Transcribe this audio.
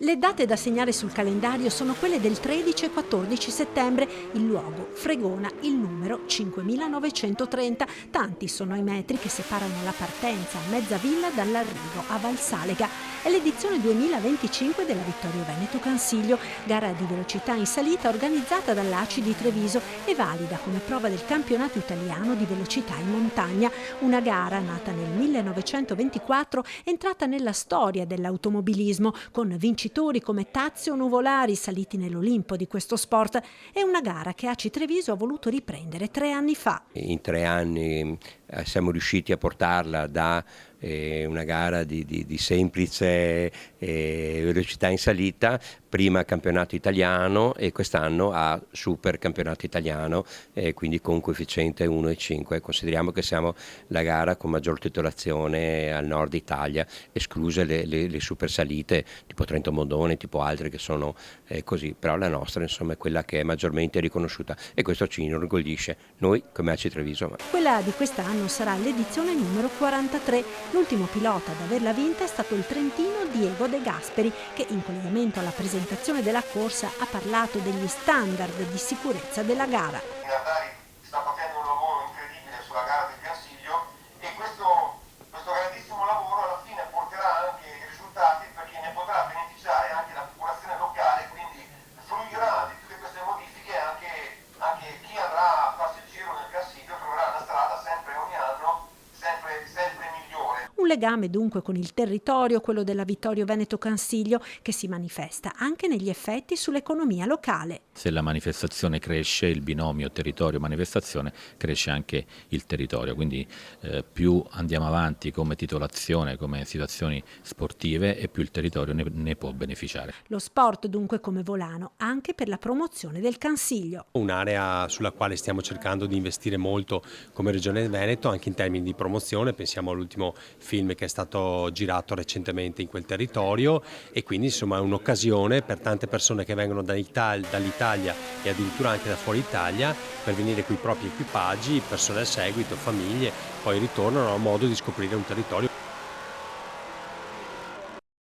Le date da segnare sul calendario sono quelle del 13 e 14 settembre, il luogo Fregona, il numero 5930. Tanti sono i metri che separano la partenza a Mezzavilla dall'arrivo a Valsalega. È l'edizione 2025 della Vittorio Veneto Cansiglio, gara di velocità in salita organizzata dall'ACI di Treviso e valida come prova del campionato italiano di velocità in montagna. Una gara nata nel 1924, entrata nella storia dell'automobilismo, con vincitori come Tazio Nuvolari saliti nell'Olimpo di questo sport. È una gara che ACI Treviso ha voluto riprendere 3 anni fa. In 3 anni siamo riusciti a portarla da una gara di semplice velocità in salita, prima campionato italiano e quest'anno a super campionato italiano, quindi con coefficiente 1,5. Consideriamo che siamo la gara con maggior titolazione al nord Italia, escluse le super salite tipo Trento Mondone, tipo altre che sono così, però la nostra insomma è quella che è maggiormente riconosciuta e questo ci inorgoglisce noi come ACI Treviso. Quella di quest'anno sarà l'edizione numero 43. L'ultimo pilota ad averla vinta è stato il trentino Diego De Gasperi, che in collegamento alla presentazione della corsa ha parlato degli standard di sicurezza della gara. Sta facendo un lavoro incredibile sulla gara del Cansiglio e questo grandissimo lavoro alla fine porterà anche risultati perché ne potrà beneficiare anche la popolazione locale, quindi fruirà di tutte queste modifiche anche chi andrà a farsi il giro nel Cansiglio, troverà una strada sempre ogni anno sempre migliore. Un legame dunque con il territorio, quello della Vittorio Veneto Cansiglio, che si manifesta anche negli effetti sull'economia locale. Se la manifestazione cresce, il binomio territorio-manifestazione, cresce anche il territorio, quindi più andiamo avanti come titolazione, come situazioni sportive e più il territorio ne può beneficiare. Lo sport dunque come volano anche per la promozione del Cansiglio. Un'area sulla quale stiamo cercando di investire molto come Regione Veneto anche in termini di promozione, pensiamo all'ultimo film che è stato girato recentemente in quel territorio e quindi insomma è un'occasione per tante persone che vengono dall'Italia e addirittura anche da fuori Italia per venire con i propri equipaggi, persone a seguito, famiglie, poi ritornano a modo di scoprire un territorio.